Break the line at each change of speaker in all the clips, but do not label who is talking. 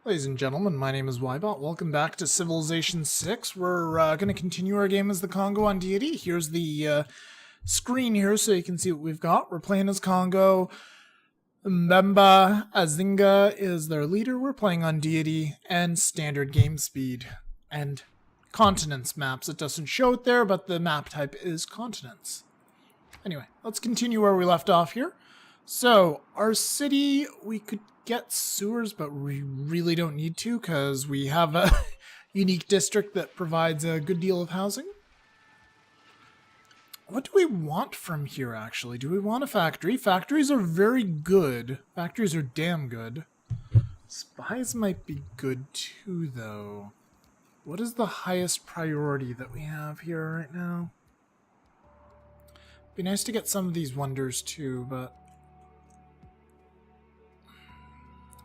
Ladies and gentlemen, my name is Ybot. Welcome back to Civilization 6. We're going to continue our game as the Kongo on Deity. Here's the screen here so you can see what we've got. We're playing as Kongo. Mbemba Azinga is their leader. We're playing on Deity and standard game speed and continents maps. It doesn't show it there, but the map type is continents. Anyway, let's continue where we left off here. So, our city, we could get sewers, but we really don't need to because we have a unique district that provides a good deal of housing. What do we want from here, actually? Do we want a factory? Factories are very good. Factories are damn good. Spies might be good too, though. What is the highest priority that we have here right now? Be nice to get some of these wonders too, but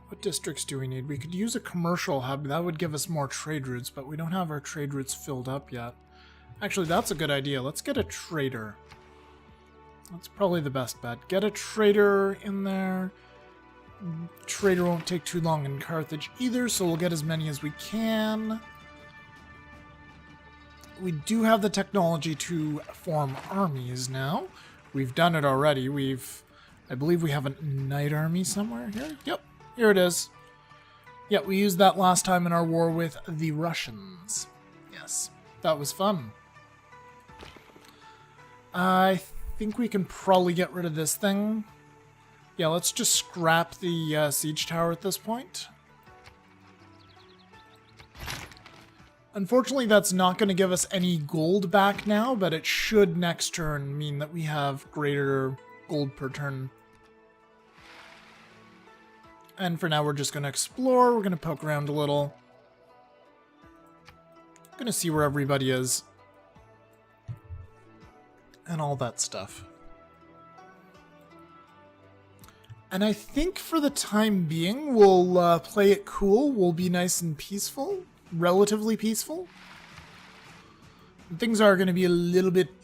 what districts do we need? We could use a commercial hub. That would give us more trade routes, but we don't have our trade routes filled up yet. Actually, that's a good idea. Let's get a trader. That's probably the best bet. Get a trader in there. Trader won't take too long in Carthage either, so we'll get as many as we can. We do have the technology to form armies now. We've done it already. I believe we have a knight army somewhere here. Yep. Here it is. Yeah, we used that last time in our war with the Russians. Yes, that was fun. I think we can probably get rid of this thing. Yeah, let's just scrap the siege tower at this point. Unfortunately, that's not going to give us any gold back now, but it should next turn mean that we have greater gold per turn. And for now, we're just going to explore. We're going to poke around a little. Going to see where everybody is. And all that stuff. And I think for the time being, we'll play it cool. We'll be nice and peaceful. Relatively peaceful. Things are going to be a little bit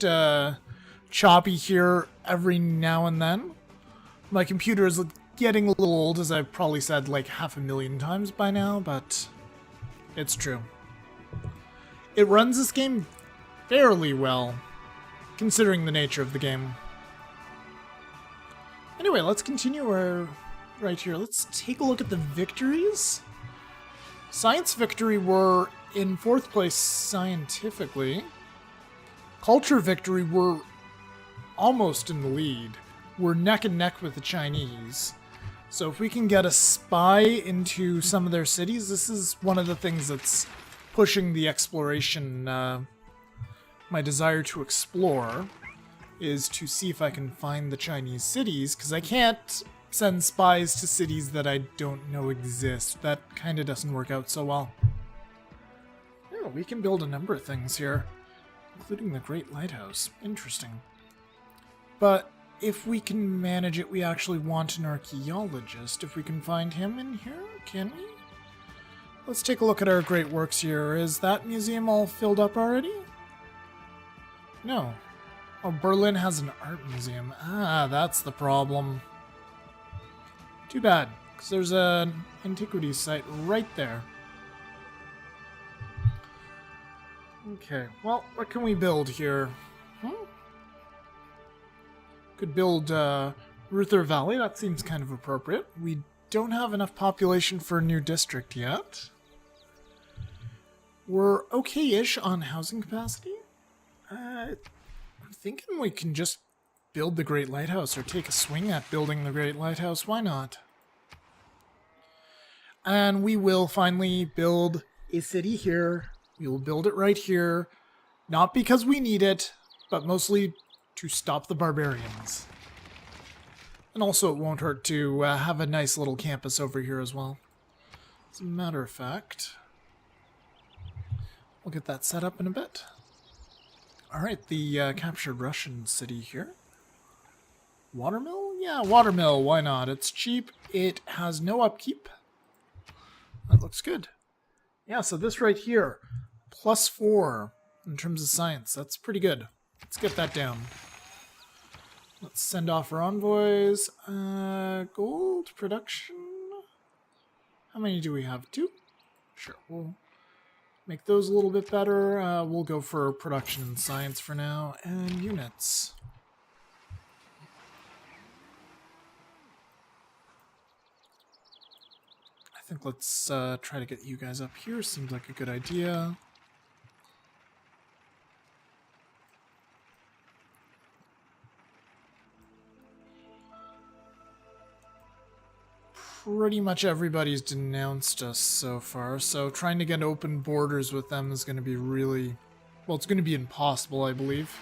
choppy here every now and then. My computer is getting a little old, as I've probably said like 500,000 times by now, but it's true. It runs this game fairly well, considering the nature of the game. Anyway, let's continue right here. Let's take a look at the victories. Science victory, we're in 4th place scientifically. Culture victory, we're almost in the lead. We're neck and neck with the Chinese. So if we can get a spy into some of their cities, this is one of the things that's pushing the exploration, my desire to explore, is to see if I can find the Chinese cities, because I can't send spies to cities that I don't know exist. That kind of doesn't work out so well. Yeah, we can build a number of things here, including the Great Lighthouse. Interesting. But if we can manage it, we actually want an archaeologist. If we can find him in here, can we? Let's take a look at our great works here. Is that museum all filled up already? No. Oh, Berlin has an art museum. Ah, that's the problem. Too bad, because there's an antiquities site right there. Okay, well, what can we build here? Could build Ruther Valley. That seems kind of appropriate. We don't have enough population for a new district yet. We're okay-ish on housing capacity. I'm thinking we can just build the Great Lighthouse or take a swing at building the Great Lighthouse. Why not? And we will finally build a city here. We will build it right here. Not because we need it, but mostly to stop the barbarians. And also it won't hurt to have a nice little campus over here as well. As a matter of fact, we'll get that set up in a bit. Alright, the captured Russian city here. Watermill? Yeah, watermill, why not? It's cheap, it has no upkeep. That looks good. Yeah, so this right here, +4 in terms of science. That's pretty good. Let's get that down. Let's send off our envoys. Gold production. How How many do we have? 2? Sure, we'll make those a little bit better. We'll go for production and science for now, and units. I think let's try to get you guys up here. Seems like a good idea. Pretty much everybody's denounced us so far, so trying to get open borders with them is going to be really... well, it's going to be impossible, I believe.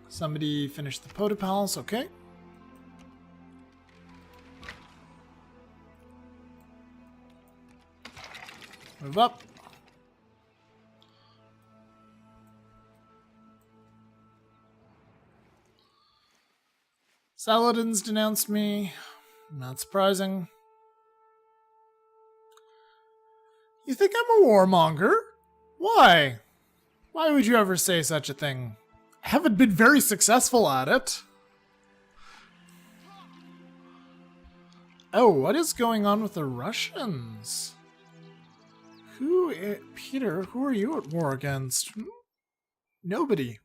Somebody finished the Pota Palace, okay. Move up. Saladin's denounced me. Not surprising. You think I'm a warmonger? Why? Why would you ever say such a thing? I haven't been very successful at it. Oh, what is going on with the Russians? Peter, who are you at war against? Nobody.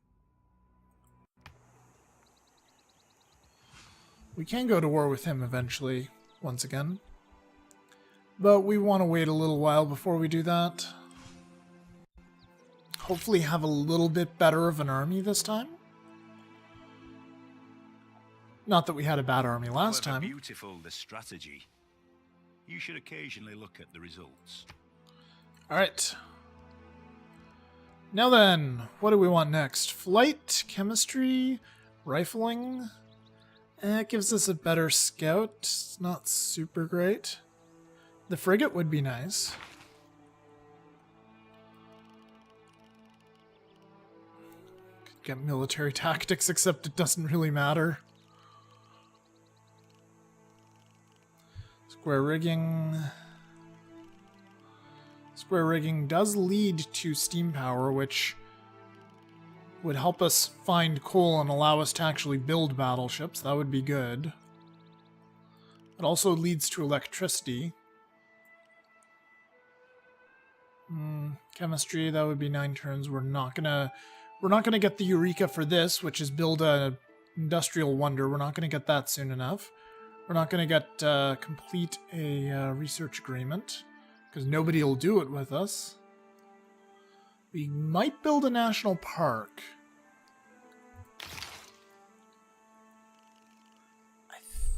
We can go to war with him eventually, once again. But we want to wait a little while before we do that. Hopefully have a little bit better of an army this time. Not that we had a bad army last time.
Beautiful, the strategy. You should occasionally look at the results.
Alright. Now then, what do we want next? Flight, chemistry, rifling... it gives us a better scout. It's not super great. The frigate would be nice. Could get military tactics, except it doesn't really matter. Square rigging. Square rigging does lead to steam power, which would help us find coal and allow us to actually build battleships. That would be good. It also leads to electricity. Chemistry, that would be 9 turns. We're not gonna get the Eureka for this, which is build a industrial wonder. We're not gonna get that soon enough. We're not gonna get complete a research agreement because nobody will do it with us. We might build a national park.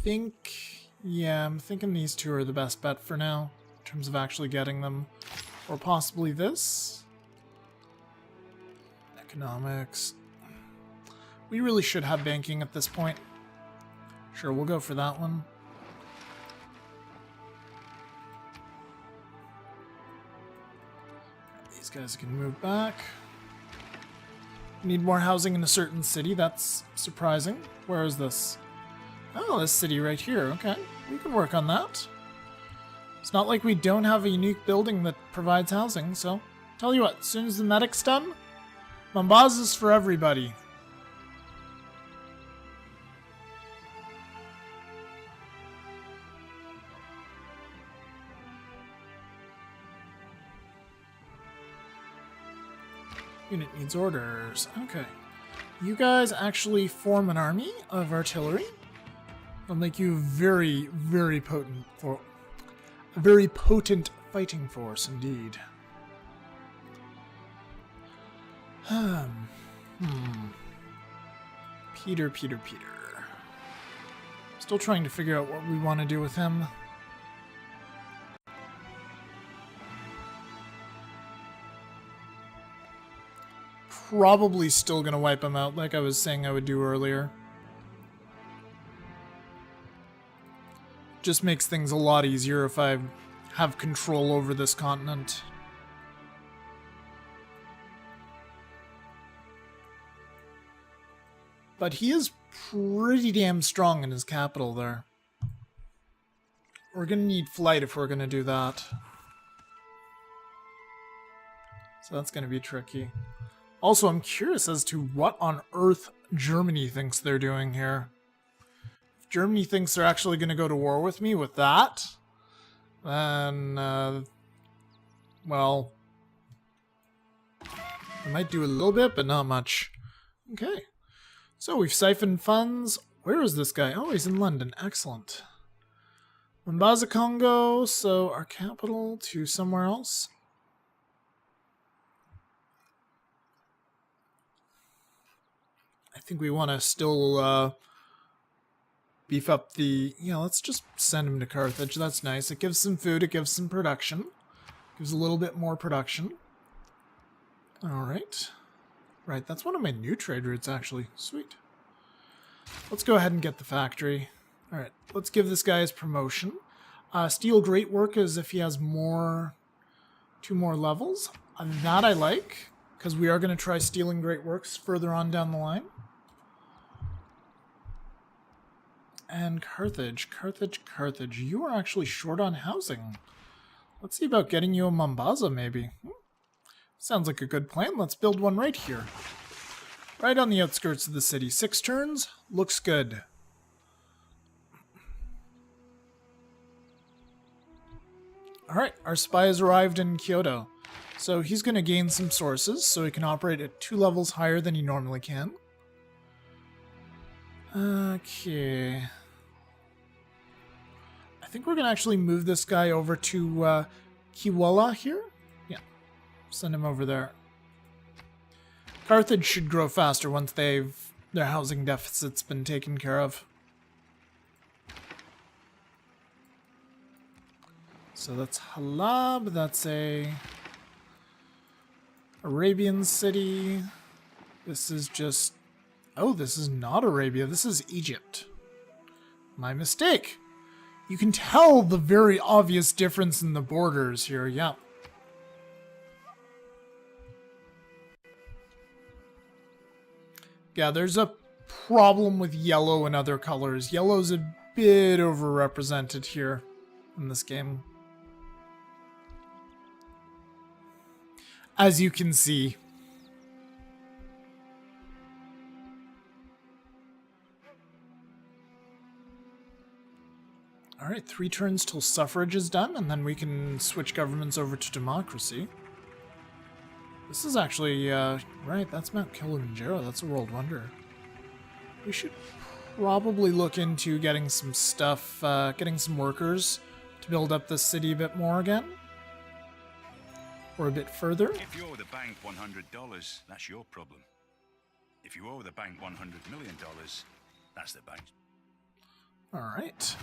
I'm thinking these two are the best bet for now, in terms of actually getting them. Or possibly this. Economics. We really should have banking at this point. Sure, we'll go for that one. These guys can move back. Need more housing in a certain city. That's surprising. Where is this? Oh, this city right here. Okay, we can work on that. It's not like we don't have a unique building that provides housing, so... tell you what, as soon as the medic's done, Mombasa is for everybody. Unit needs orders. Okay. You guys actually form an army of artillery. It'll make you very, very potent for a very potent fighting force indeed. Peter. Still trying to figure out what we want to do with him. Probably still gonna wipe him out like I was saying I would do earlier. Just makes things a lot easier if I have control over this continent. But he is pretty damn strong in his capital there. We're gonna need flight if we're gonna do that. So that's gonna be tricky. Also, I'm curious as to what on earth Germany thinks they're doing here. If Germany thinks they're actually going to go to war with me with that, then, well, I might do a little bit, but not much. Okay. So we've siphoned funds. Where is this guy? Oh, he's in London. Excellent. Mombasa, Kongo. So our capital to somewhere else. I think we want to still beef up the... Yeah, let's just send him to Carthage. That's nice. It gives some food. It gives some production. Gives a little bit more production. Alright. Right, that's one of my new trade routes, actually. Sweet. Let's go ahead and get the factory. Alright, let's give this guy his promotion. Steel Great Work is if he has more... 2 more levels. That I like, because we are going to try stealing Great Works further on down the line. And Carthage. Carthage. You are actually short on housing. Let's see about getting you a Mombasa, maybe. Sounds like a good plan. Let's build one right here. Right on the outskirts of the city. 6 turns. Looks good. Alright, our spy has arrived in Kyoto. So he's going to gain some sources, so he can operate at 2 levels higher than he normally can. Okay. I think we're going to actually move this guy over to Kiwala here. Yeah, send him over there. Carthage should grow faster once their housing deficit's been taken care of. So that's Halab, that's a Arabian city. This is just... Oh, this is not Arabia, this is Egypt. My mistake. You can tell the very obvious difference in the borders here, yeah. Yeah, there's a problem with yellow and other colors. Yellow's a bit overrepresented here in this game. As you can see. Alright, 3 turns till suffrage is done, and then we can switch governments over to democracy. This is actually, right, that's Mount Kilimanjaro, that's a world wonder. We should probably look into getting some stuff, getting some workers to build up this city a bit more again. Or a bit further.
If you owe the bank $100, that's your problem. If you owe the bank $100 million, that's the bank's.
Alright.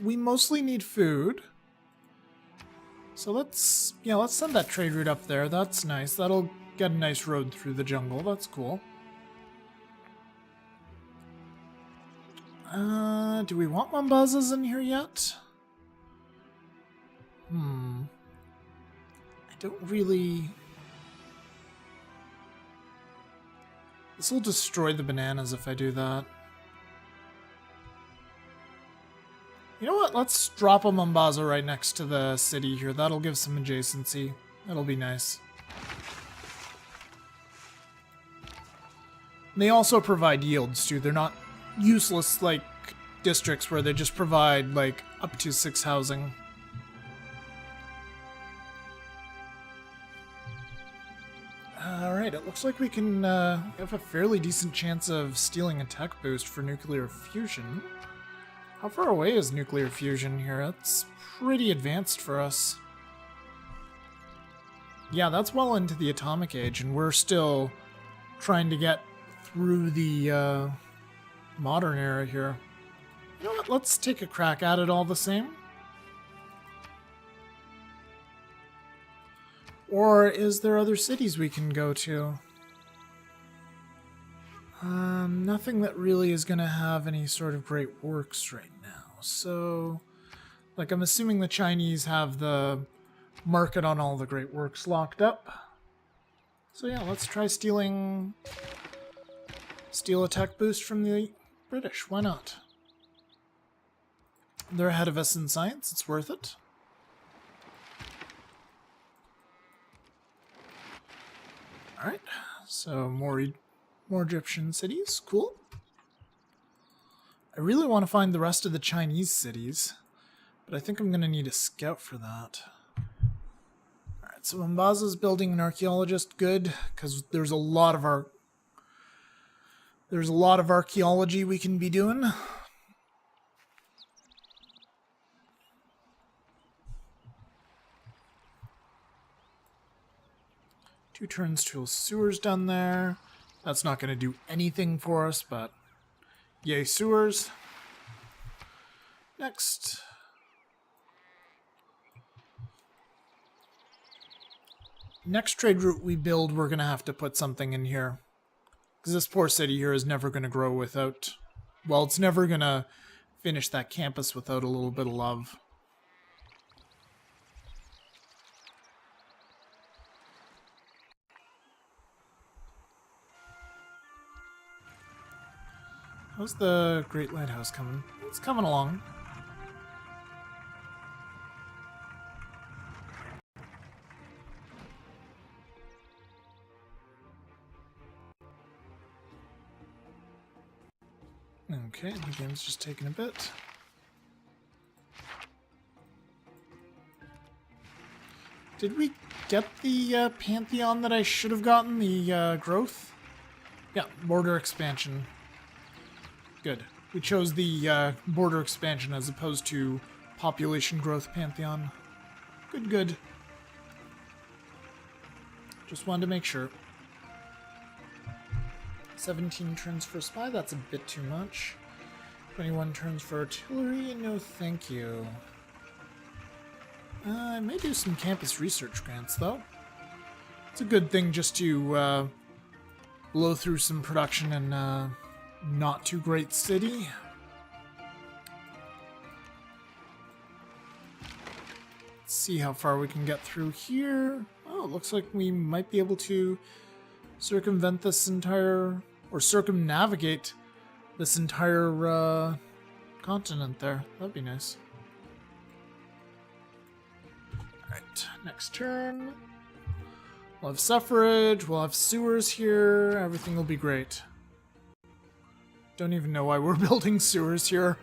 We mostly need food. So let's send that trade route up there. That's nice. That'll get a nice road through the jungle. That's cool. Do we want Mombasas in here yet? I don't really... This will destroy the bananas if I do that. You know what? Let's drop a Mombasa right next to the city here. That'll give some adjacency. That'll be nice. And they also provide yields too. They're not useless like districts where they just provide like up to 6 housing. Alright, it looks like we can have a fairly decent chance of stealing a tech boost for nuclear fusion. How far away is nuclear fusion here? That's pretty advanced for us. Yeah, that's well into the atomic age, and we're still trying to get through the modern era here. You know what? Let's take a crack at it all the same. Or is there other cities we can go to? Nothing that really is going to have any sort of great works right now. So, like, I'm assuming the Chinese have the market on all the great works locked up. So yeah, let's try steal a tech boost from the British. Why not? They're ahead of us in science. It's worth it. Alright, so more Egyptian cities. Cool. I really want to find the rest of the Chinese cities, but I think I'm going to need a scout for that. Alright, so Mombaza's building an archaeologist. Good, because there's a lot of archaeology we can be doing. Two turns to sewers down there. That's not going to do anything for us, but yay sewers. Next. Next trade route we build, we're going to have to put something in here. Because this poor city here is never going to grow without... Well, it's never going to finish that campus without a little bit of love. How's the Great Lighthouse coming? It's coming along. Okay, the game's just taking a bit. Did we get the Pantheon that I should have gotten? The growth? Yeah, border expansion. Good. We chose the border expansion as opposed to population growth Pantheon. Good, good. Just wanted to make sure. 17 turns for spy, that's a bit too much. 21 turns for artillery, no thank you. I may do some campus research grants, though. It's a good thing just to blow through some production in not too great city. Let's see how far we can get through here. Oh, it looks like we might be able to circumvent this entire, or circumnavigate this entire continent there. That'd be nice. Alright, next turn. We'll have suffrage, we'll have sewers here, everything will be great. Don't even know why we're building sewers here.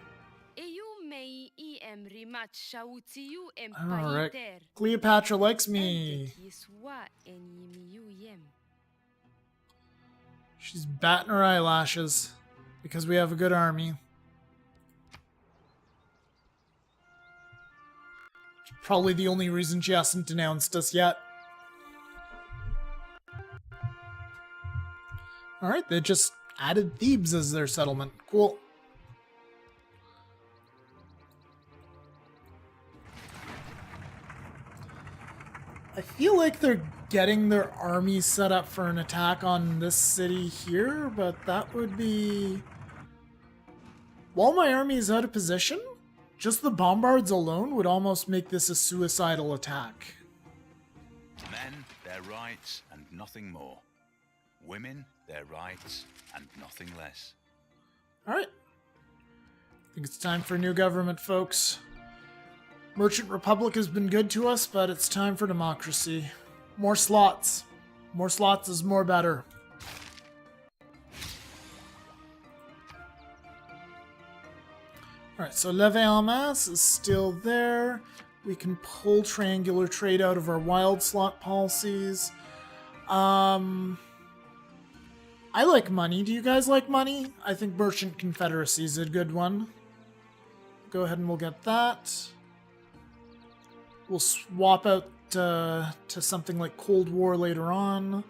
Alright, Cleopatra likes me. She's batting her eyelashes because we have a good army. Probably the only reason she hasn't denounced us yet. Alright, they just added Thebes as their settlement. Cool. I feel like they're getting their army set up for an attack on this city here, but that would be... While my army is out of position, just the bombards alone would almost make this a suicidal attack.
Men, their rights, and nothing more. Women, their rights, and nothing less.
Alright. I think it's time for a new government, folks. Merchant Republic has been good to us, but it's time for democracy. More slots. More slots is more better. Alright, so Levée en masse is still there. We can pull triangular trade out of our wild slot policies. I like money. Do you guys like money? I think Merchant Confederacy is a good one. Go ahead and we'll get that. We'll swap out to something like Cold War later on.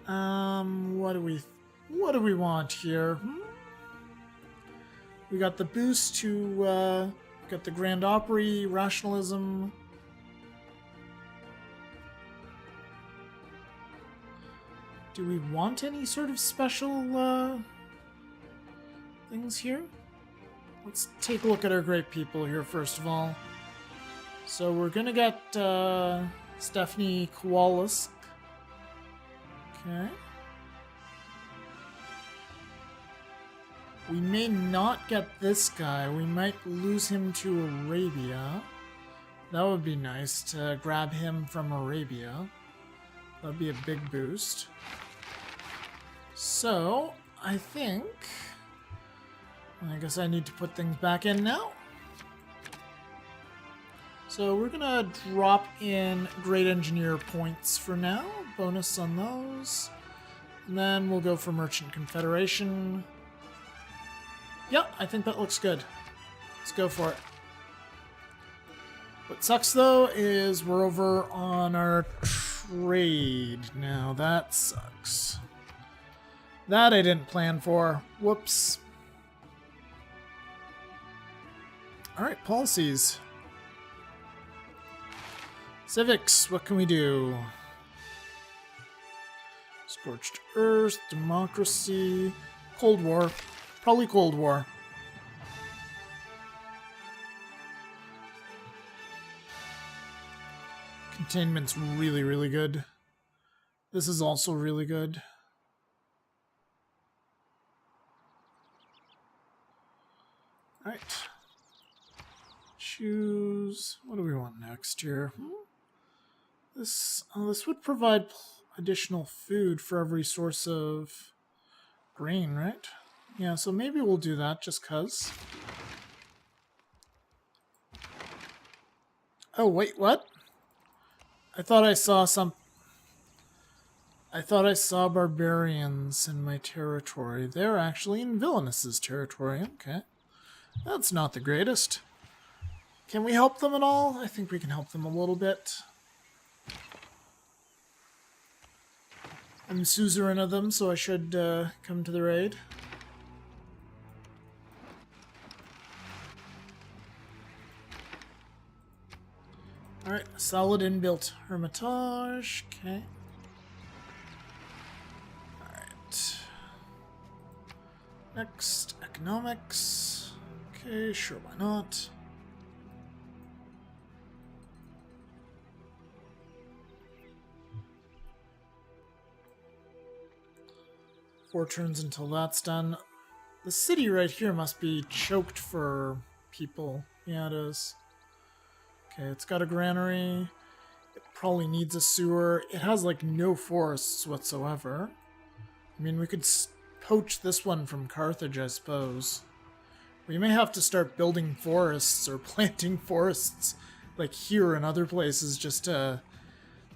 What do we want here? We got the boost to got the Grand Opry, rationalism. Do we want any sort of special things here? Let's take a look at our great people here first of all. So we're gonna get Stephanie Kowalski. Okay. We may not get this guy. We might lose him to Arabia. That would be nice to grab him from Arabia. That would be a big boost. So, I think... I guess I need to put things back in now. So we're gonna drop in Great Engineer points for now. Bonus on those. And then we'll go for Merchant Confederation. Yeah, I think that looks good. Let's go for it. What sucks though is we're over on our trade now. That sucks. That I didn't plan for. Whoops. Alright, policies. Civics, what can we do? Scorched Earth, Democracy, Cold War. Probably Cold War. Containment's really, really good. This is also really good. Alright. Choose. What do we want next here? This would provide additional food for every source of grain, right? Yeah, so maybe we'll do that just cuz. Oh, wait, what? I thought I saw barbarians in my territory. They're actually in Villainous's territory. Okay. That's not the greatest. Can we help them at all? I think we can help them a little bit. I'm suzerain of them, so I should come to their aid. Alright, solid inbuilt Hermitage. Okay. Alright. Next, economics. Okay, sure, why not? Four turns until that's done. The city right here must be choked for people. Yeah, it is. Okay, it's got a granary. It probably needs a sewer. It has, like, no forests whatsoever. I mean, we could poach this one from Carthage, I suppose. We may have to start building forests or planting forests, like here and other places, just to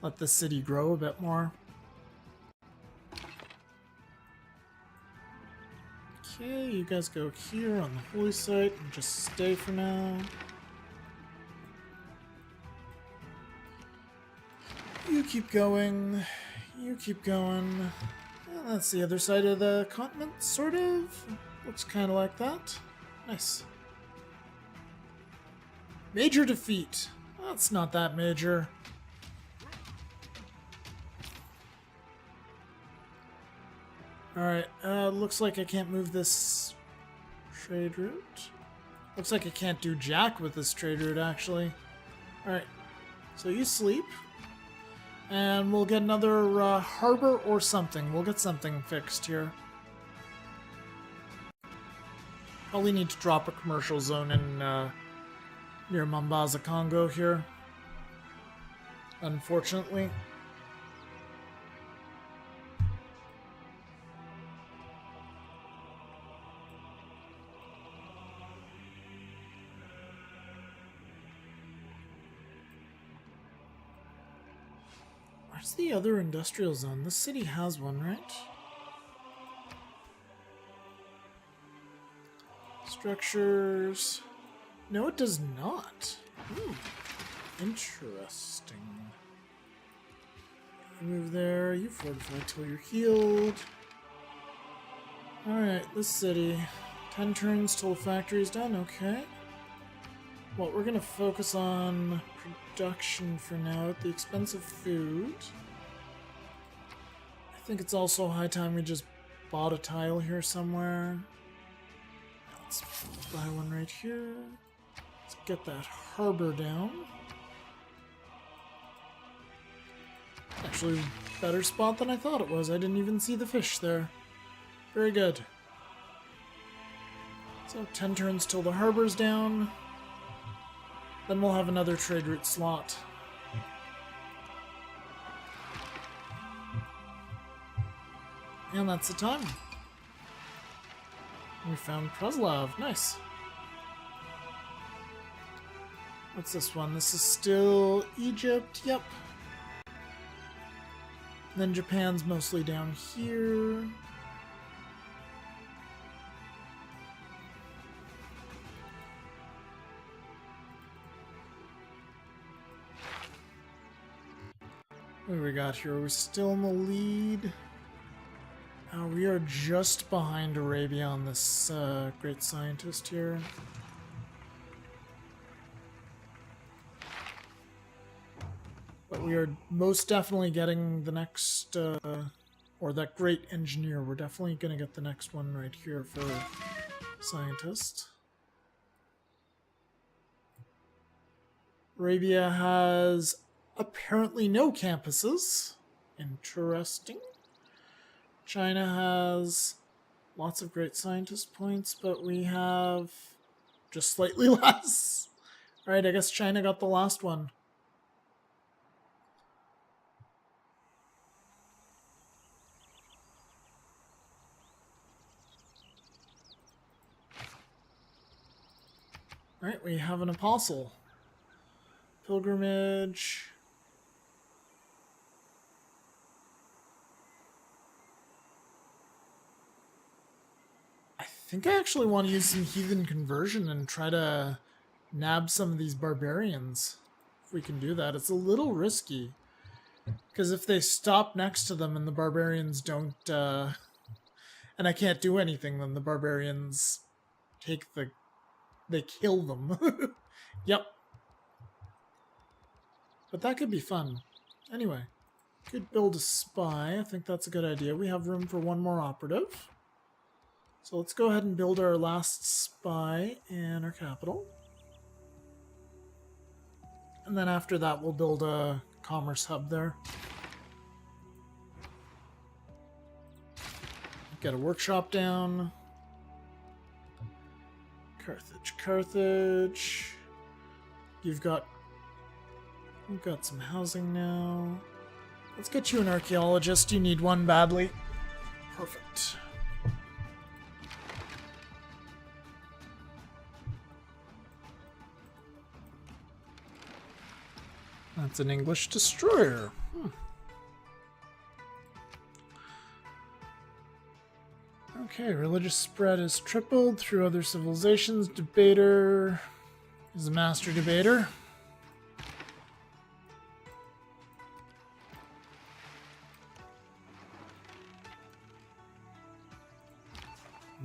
let the city grow a bit more. Okay, you guys go here on the holy site and just stay for now. You keep going. You keep going. And that's the other side of the continent, sort of. Looks kind of like that. Nice. Major defeat. That's not that major. Alright, looks like I can't move this trade route. Looks like I can't do jack with this trade route, actually. Alright, so you sleep. And we'll get another harbor or something. We'll get something fixed here. Probably need to drop a commercial zone in near Mombasa, Kongo here. Unfortunately. Where's the other industrial zone? This city has one, right? Structures. No, it does not. Ooh, interesting. You move there. You fortify till you're healed. Alright, this city. 10 turns till the factory's done. Okay. Well, we're going to focus on production for now at the expense of food. I think it's also high time we just bought a tile here somewhere. Let's buy one right here. Let's get that harbor down. Actually, better spot than I thought it was. I didn't even see the fish there. Very good. So 10 turns till the harbor's down. Then we'll have another trade route slot. And that's the time. We found Preslav. Nice. What's this one? This is still Egypt. Yep. Then Japan's mostly down here. What do we got here? Are we still in the lead? We are just behind Arabia on this great scientist here. But we are most definitely getting the next, or that great engineer. We're definitely going to get the next one right here for scientist. Arabia has apparently no campuses. Interesting. China has lots of great scientist points, but we have just slightly less. Alright, I guess China got the last one. Alright, we have an apostle. Pilgrimage. I think I actually want to use some heathen conversion and try to nab some of these barbarians. If we can do that. It's a little risky. Because if they stop next to them and the barbarians don't... and I can't do anything, then the barbarians take the... They kill them. Yep. But that could be fun. Anyway. Could build a spy. I think that's a good idea. We have room for one more operative. So let's go ahead and build our last spy in our capital. And then after that, we'll build a commerce hub there. Get a workshop down. Carthage. We've got some housing now. Let's get you an archaeologist. You need one badly. Perfect. That's an English destroyer. Okay, religious spread is tripled through other civilizations. Debater is a master debater.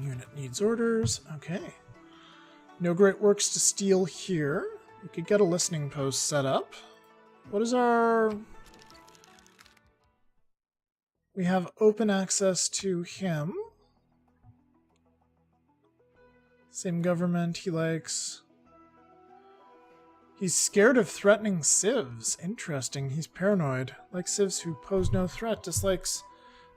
Unit needs orders. Okay. No great works to steal here. We could get a listening post set up. What is our... We have open access to him. Same government he likes. He's scared of threatening civs. Interesting. He's paranoid. Like civs who pose no threat. Dislikes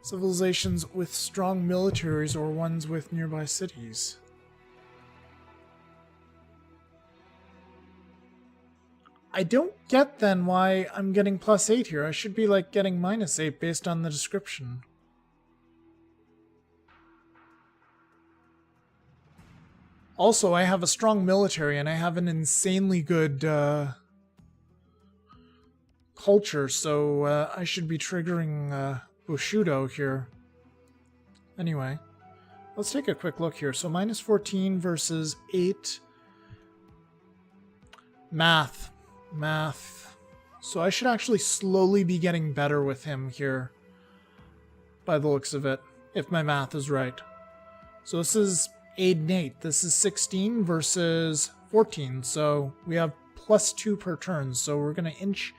civilizations with strong militaries or ones with nearby cities. I don't get then why I'm getting +8 here. I should be like getting -8 based on the description. Also, I have a strong military and I have an insanely good culture, so I should be triggering Bushido here. Anyway, let's take a quick look here. So -14 versus 8. Math. So I should actually slowly be getting better with him here. By the looks of it. If my math is right. So this is 8 and 8. This is 16 versus 14. So we have +2 per turn. So we're going to inch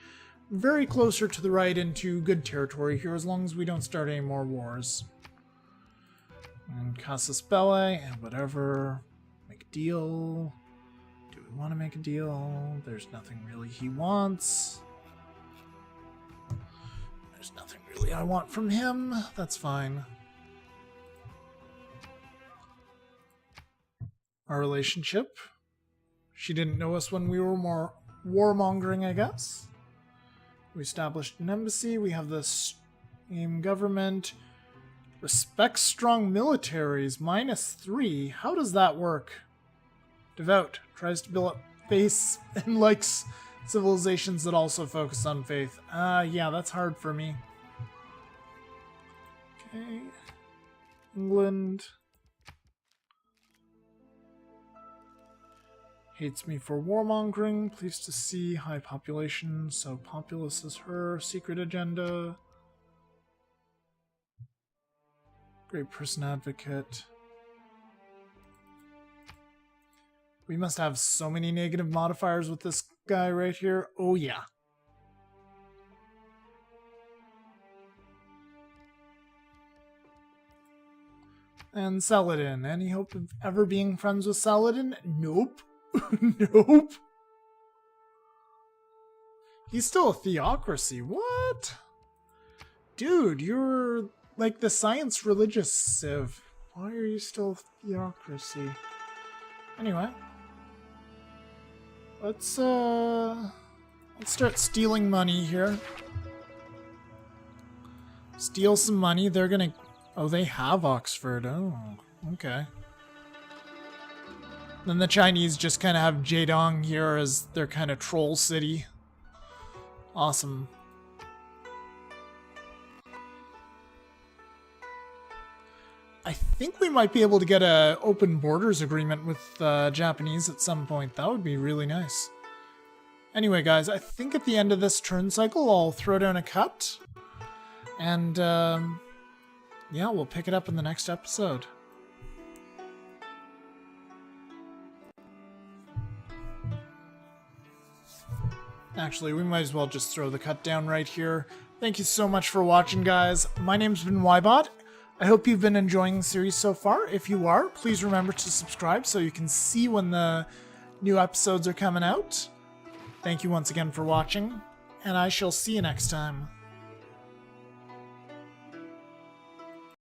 very closer to the right into good territory here as long as we don't start any more wars. And Casus Belli and whatever. Make a deal. Do we want to make a deal? There's nothing really he wants. There's nothing really I want from him. That's fine. Our relationship. She didn't know us when we were more warmongering, I guess. We established an embassy. We have the same government. Respects strong militaries, -3. How does that work? Devout. Tries to build up faith and likes civilizations that also focus on faith. Yeah, that's hard for me. Okay. England. Hates me for warmongering. Pleased to see. High population, so populous as her. Secret agenda. Great person advocate. We must have so many negative modifiers with this guy right here. Oh yeah. And Saladin. Any hope of ever being friends with Saladin? Nope. Nope. He's still a theocracy. What? Dude, you're like the science religious civ. Why are you still a theocracy? Anyway. Let's start stealing money here. Steal some money. They're gonna... Oh, they have Oxford. Oh, okay. Then the Chinese just kind of have Jiedong here as their kind of troll city. Awesome. I think we might be able to get a open borders agreement with Japanese at some point. That would be really nice. Anyway, guys, I think at the end of this turn cycle, I'll throw down a cut. And, yeah, we'll pick it up in the next episode. Actually, we might as well just throw the cut down right here. Thank you so much for watching, guys. My name's been Ybot. I hope you've been enjoying the series so far. If you are, please remember to subscribe so you can see when the new episodes are coming out. Thank you once again for watching, and I shall see you next time.